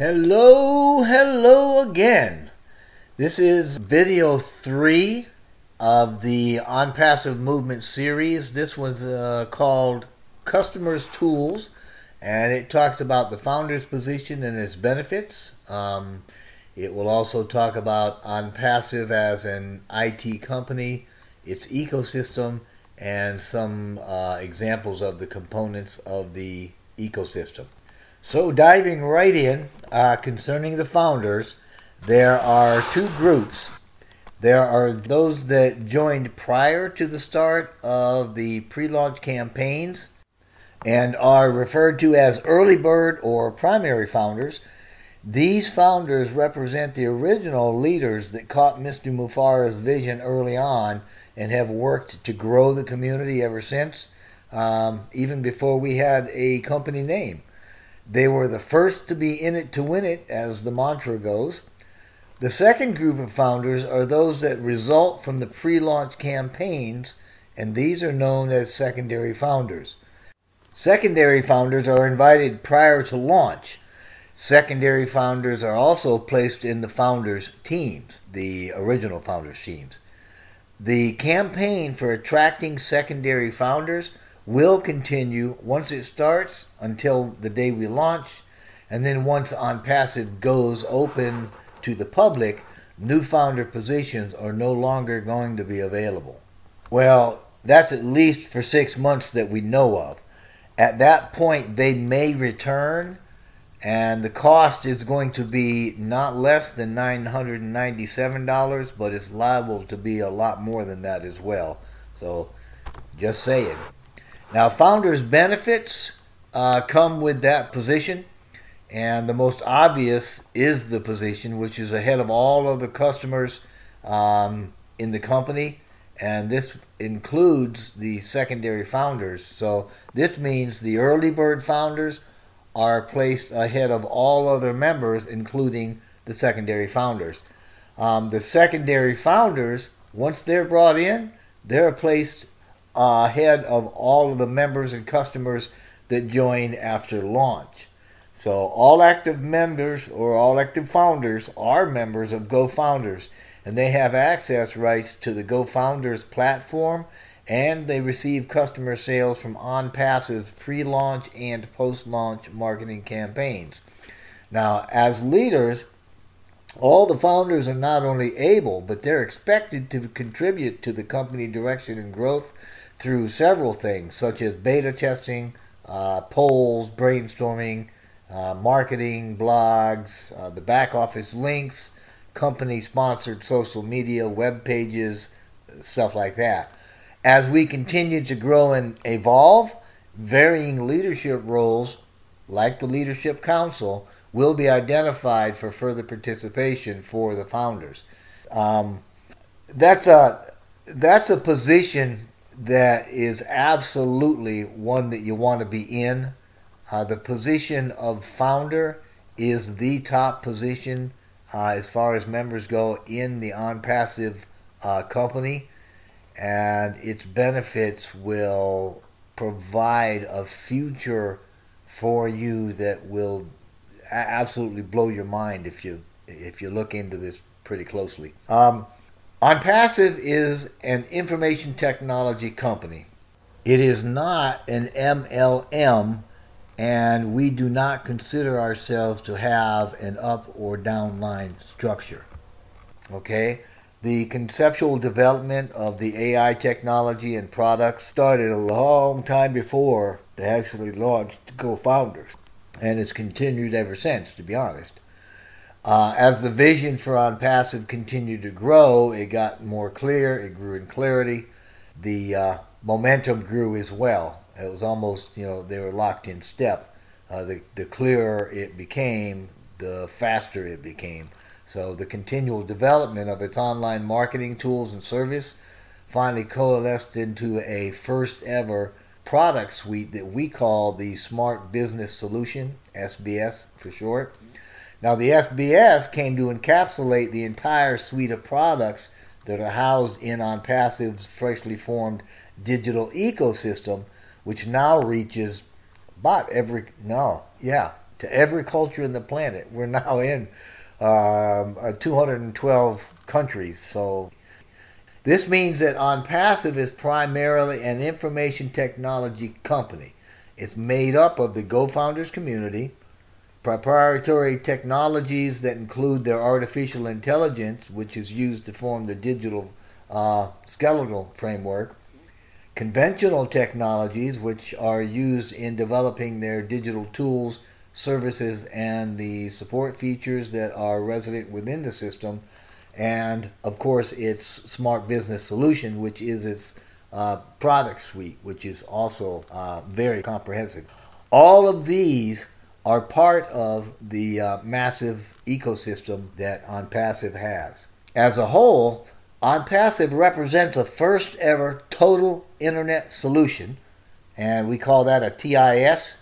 Hello again. This is video 3 of the ONPASSIVE Movement Series. This one's called Customers Tools, and it talks about the founder's position and its benefits. It will also talk about ONPASSIVE as an IT company, its ecosystem, and some examples of the components of the ecosystem. So diving right in, concerning the founders, there are two groups. There are those that joined prior to the start of the pre-launch campaigns and are referred to as early bird or primary founders. These founders represent the original leaders that caught Mr. Mufara's vision early on and have worked to grow the community ever since, even before we had a company name. They were the first to be in it to win it, as the mantra goes. The second group of founders are those that result from the pre-launch campaigns, and these are known as secondary founders. Secondary founders are invited prior to launch. Secondary founders are also placed in the founders' teams, the original founders' teams. The campaign for attracting secondary founders will continue once it starts until the day we launch, and then once ONPASSIVE goes open to the public, new founder positions are no longer going to be available. Well, that's at least for 6 months that we know of. At that point, they may return, and the cost is going to be not less than $997, but it's liable to be a lot more than that as well. So, just saying. Now, founders' benefits come with that position, and the most obvious is the position, which is ahead of all of the customers in the company, and this includes the secondary founders. So this means the early bird founders are placed ahead of all other members, including the secondary founders. The secondary founders, once they're brought in, they're placed ahead of all of the members and customers that join after launch. So all active members or all active founders are members of GoFounders, and they have access rights to the GoFounders platform, and they receive customer sales from ONPASSIVE pre-launch and post-launch marketing campaigns. Now, as leaders, all the founders are not only able, but they're expected to contribute to the company direction and growth through several things, such as beta testing, polls, brainstorming, marketing, blogs, the back office links, company-sponsored social media, web pages, stuff like that. As we continue to grow and evolve, varying leadership roles, like the Leadership Council, will be identified for further participation for the founders. That's a position that is absolutely one that you want to be in. The position of founder is the top position as far as members go in the ONPASSIVE company, and its benefits will provide a future for you that will absolutely blow your mind if you look into this pretty closely. ONPASSIVE is an information technology company. It is not an MLM, and we do not consider ourselves to have an up or down line structure. Okay? The conceptual development of the AI technology and products started a long time before they actually launched GoFounders, and it's continued ever since, to be honest. As the vision for ONPASSIVE continued to grow, it got more clear, it grew in clarity. The momentum grew as well. It was almost, they were locked in step. The clearer it became, the faster it became. So the continual development of its online marketing tools and service finally coalesced into a first ever product suite that we call the Smart Business Solution, SBS for short. Now, the SBS came to encapsulate the entire suite of products that are housed in ONPASSIVE's freshly formed digital ecosystem, which now reaches about to every culture in the planet. We're now in 212 countries. So this means that ONPASSIVE is primarily an information technology company. It's made up of the GoFounders community, proprietary technologies that include their artificial intelligence, which is used to form the digital skeletal framework, conventional technologies, which are used in developing their digital tools, services, and the support features that are resident within the system, and of course its smart business solution, which is its product suite, which is also very comprehensive. All of these are part of the massive ecosystem that ONPASSIVE has. As a whole, ONPASSIVE represents a first ever total internet solution, and we call that a TIS,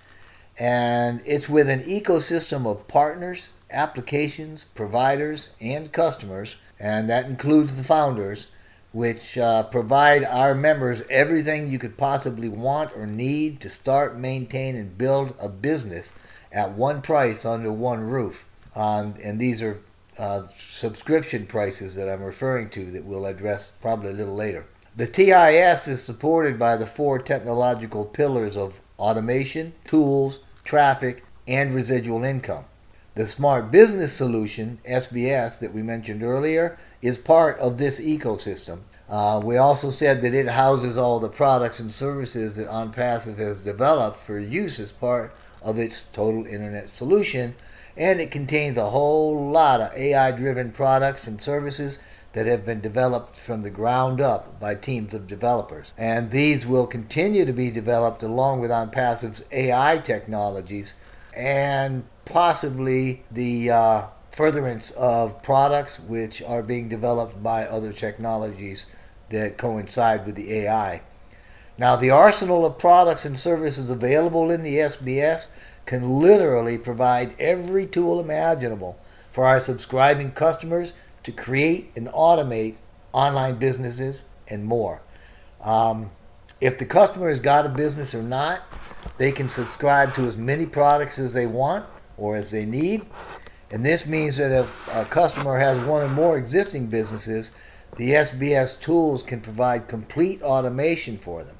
and it's with an ecosystem of partners, applications, providers, and customers, and that includes the founders, which provide our members everything you could possibly want or need to start, maintain, and build a business at one price under one roof. And these are subscription prices that I'm referring to that we'll address probably a little later. The TIS is supported by the 4 technological pillars of automation, tools, traffic, and residual income. The Smart Business Solution, SBS, that we mentioned earlier, is part of this ecosystem. We also said that it houses all the products and services that ONPASSIVE has developed for use as part of its total internet solution, and it contains a whole lot of AI-driven products and services that have been developed from the ground up by teams of developers. And these will continue to be developed along with ONPASSIVE's AI technologies and possibly the furtherance of products which are being developed by other technologies that coincide with the AI. Now, the arsenal of products and services available in the SBS can literally provide every tool imaginable for our subscribing customers to create and automate online businesses and more. If the customer has got a business or not, they can subscribe to as many products as they want or as they need. And this means that if a customer has one or more existing businesses, the SBS tools can provide complete automation for them.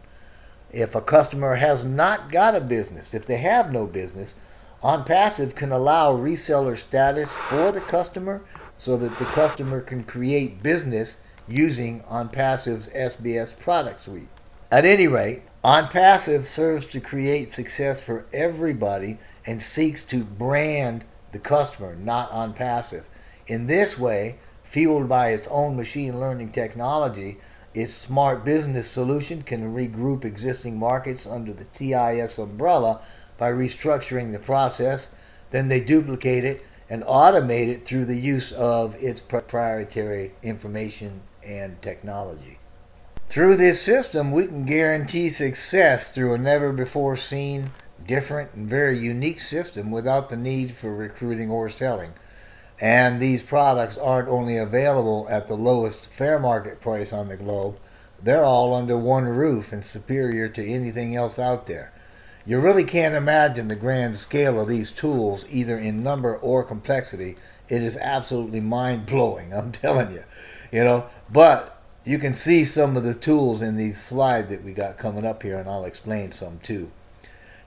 If a customer has not got a business, if they have no business, ONPASSIVE can allow reseller status for the customer so that the customer can create business using ONPASSIVE's SBS product suite. At any rate, ONPASSIVE serves to create success for everybody and seeks to brand the customer, not ONPASSIVE. In this way, fueled by its own machine learning technology, its smart business solution can regroup existing markets under the TIS umbrella by restructuring the process. Then they duplicate it and automate it through the use of its proprietary information and technology. Through this system, we can guarantee success through a never-before-seen, different, and very unique system without the need for recruiting or selling. And these products aren't only available at the lowest fair market price on the globe, they're all under one roof and superior to anything else out there. You really can't imagine the grand scale of these tools, either in number or complexity. It is absolutely mind-blowing, I'm telling you. But you can see some of the tools in these slides that we got coming up here, and I'll explain some too.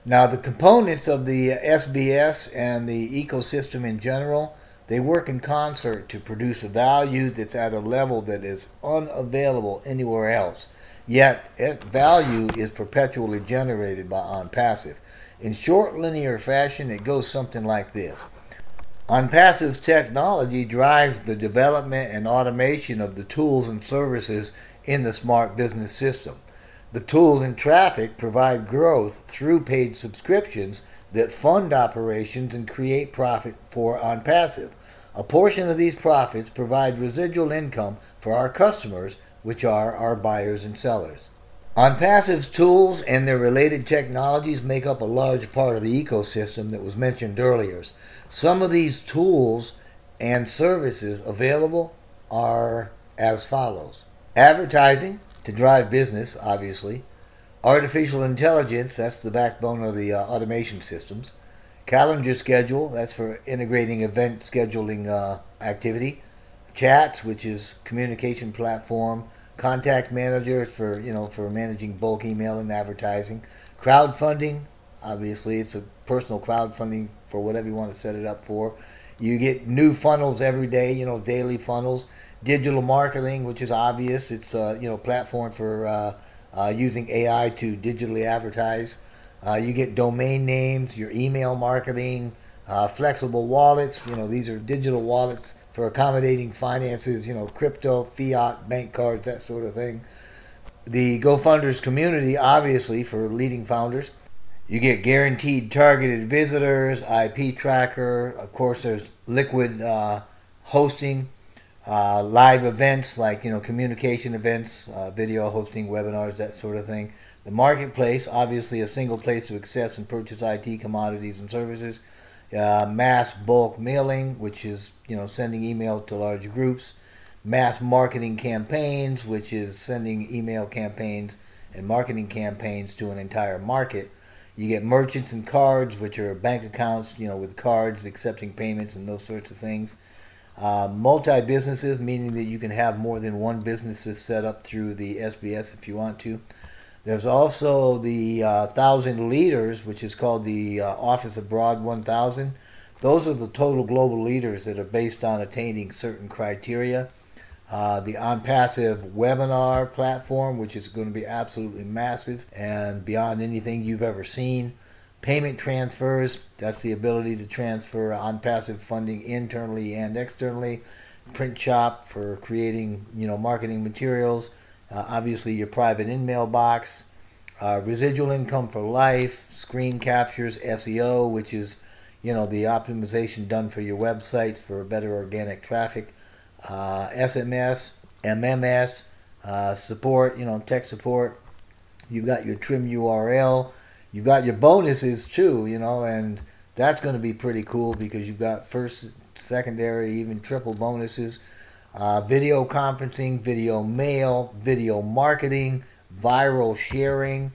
Now, the components of the SBS and the ecosystem in general, they work in concert to produce a value that's at a level that is unavailable anywhere else. Yet, value is perpetually generated by ONPASSIVE. In short, linear fashion, it goes something like this. ONPASSIVE's technology drives the development and automation of the tools and services in the smart business system. The tools and traffic provide growth through paid subscriptions that fund operations and create profit for ONPASSIVE. A portion of these profits provide residual income for our customers, which are our buyers and sellers. ONPASSIVE's tools and their related technologies make up a large part of the ecosystem that was mentioned earlier. Some of these tools and services available are as follows. Advertising, to drive business, obviously. Artificial intelligence, that's the backbone of the automation systems. Calendar schedule, that's for integrating event scheduling activity. Chats, which is communication platform. Contact manager for for managing bulk email and advertising. Crowdfunding, obviously it's a personal crowdfunding for whatever you want to set it up for. You get new funnels every day, daily funnels. Digital marketing, which is obvious, it's platform for using AI to digitally advertise. You get domain names, your email marketing, flexible wallets. These are digital wallets for accommodating finances, crypto, fiat, bank cards, that sort of thing. The GoFunders community, obviously, for leading founders. You get guaranteed targeted visitors, IP tracker. Of course, there's liquid hosting, live events like communication events, video hosting, webinars, that sort of thing. The marketplace, obviously a single place to access and purchase IT commodities and services. Mass bulk mailing, which is sending email to large groups. Mass marketing campaigns, which is sending email campaigns and marketing campaigns to an entire market. You get merchants and cards, which are bank accounts, with cards accepting payments and those sorts of things. Multi-businesses, meaning that you can have more than one business set up through the SBS if you want to. There's also the 1,000 leaders, which is called the Office Abroad 1000. Those are the total global leaders that are based on attaining certain criteria. The ONPASSIVE Webinar platform, which is going to be absolutely massive and beyond anything you've ever seen. Payment transfers, that's the ability to transfer ONPASSIVE funding internally and externally. Print shop for creating marketing materials. Obviously your private email box. Residual income for life. Screen captures, SEO, which is the optimization done for your websites for better organic traffic. SMS, MMS, support, tech support. You've got your trim URL. You've got your bonuses too, and that's going to be pretty cool because you've got first, secondary, even triple bonuses. Video conferencing, video mail, video marketing, viral sharing,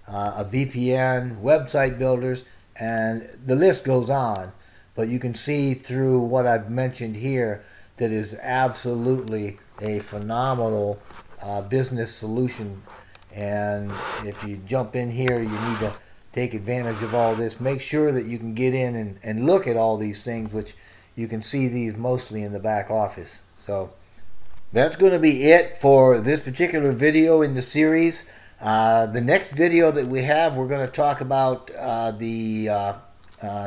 a VPN, website builders, and the list goes on. But you can see through what I've mentioned here that is absolutely a phenomenal business solution. And if you jump in here, you need to take advantage of all this. Make sure that you can get in and look at all these things, which you can see these mostly in the back office. So that's going to be it for this particular video in the series. The next video that we have, we're going to talk about the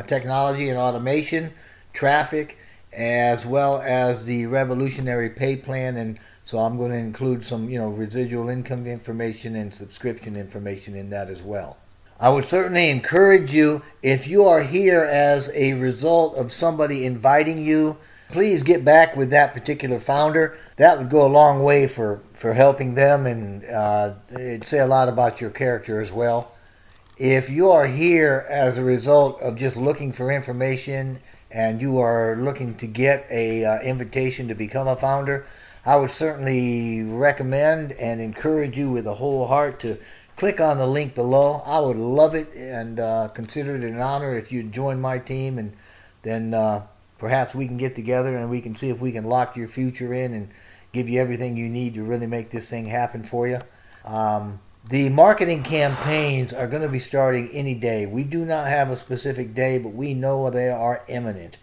technology and automation, traffic, as well as the revolutionary pay plan. And so I'm going to include some residual income information and subscription information in that as well. I would certainly encourage you, if you are here as a result of somebody inviting you, please get back with that particular founder. That would go a long way for helping them, and it'd say a lot about your character as well. If you are here as a result of just looking for information and you are looking to get a invitation to become a founder, I would certainly recommend and encourage you with a whole heart to click on the link below. I would love it and consider it an honor if you'd join my team, and then perhaps we can get together and we can see if we can lock your future in and give you everything you need to really make this thing happen for you. The marketing campaigns are going to be starting any day. We do not have a specific day, but we know they are imminent.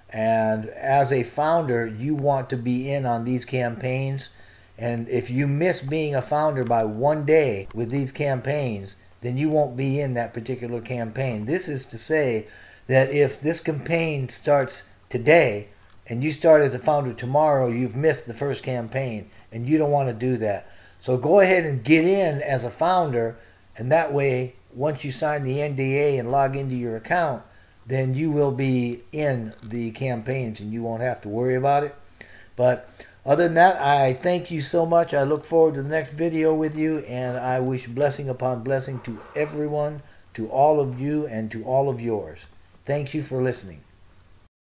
And as a founder, you want to be in on these campaigns. And if you miss being a founder by one day with these campaigns, then you won't be in that particular campaign. This is to say that if this campaign starts today and you start as a founder tomorrow, you've missed the first campaign, and you don't want to do that. So go ahead and get in as a founder, and that way, once you sign the NDA and log into your account, then you will be in the campaigns and you won't have to worry about it. But other than that, I thank you so much. I look forward to the next video with you, and I wish blessing upon blessing to everyone, to all of you, and to all of yours. Thank you for listening.